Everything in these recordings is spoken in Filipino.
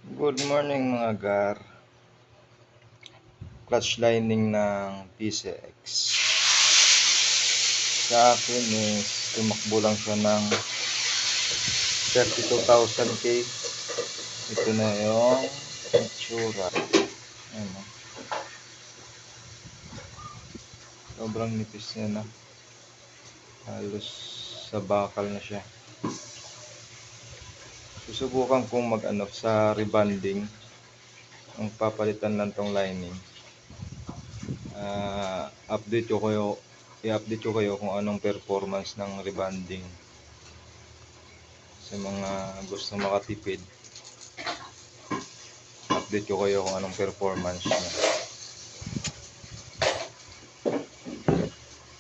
Good morning mga gar. Clutch lining ng PCX. Sa akin is tumakbo lang siya ng 32,000 k. Ito na yung itsura. Ayan, sobrang nipis niya na. Halos sa bakal na siya. Susubukan kong mag-ano sa rebonding. Ang papalitan lang tong lining. I-update ko kayo kung anong performance ng rebonding sa mga gusto makatipid. Update ko kayo kung anong performance niya.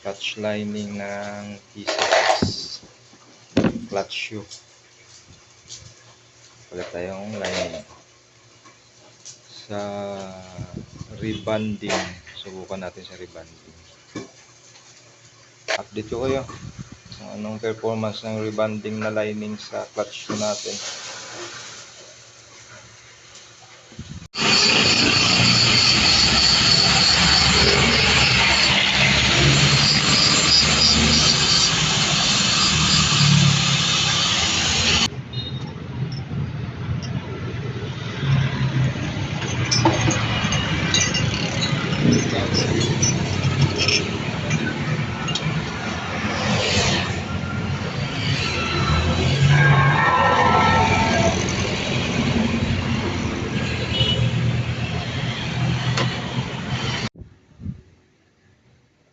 Clutch lining ng PCX clutch shoe. Palit tayong lining sa rebonding. Subukan natin sa rebonding. Update ko kayo kung anong performance ng rebonding na lining sa clutch shoe natin.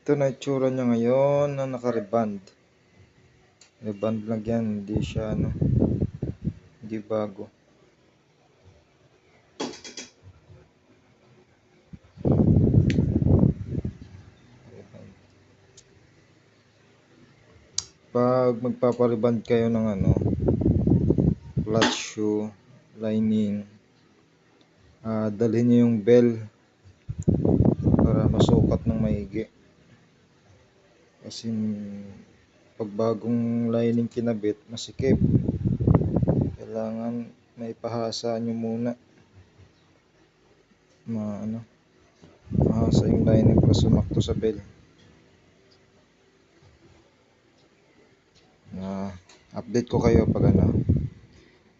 Ito na itsura niya ngayon na naka-rebond. Rebond lang yan, hindi siya hindi bago. Pag magpaparebond kayo ng clutch shoe lining, dalhin niyo yung bell para masukat ng maigi. Kasi pag bagong lining kinabit, masikip. Kailangan maipahasa nyo muna. Mahasa yung lining para sumakto sa bell. Update ko kayo pag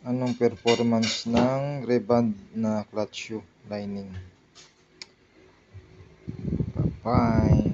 anong performance ng rebond na clutch shoe lining. Bye.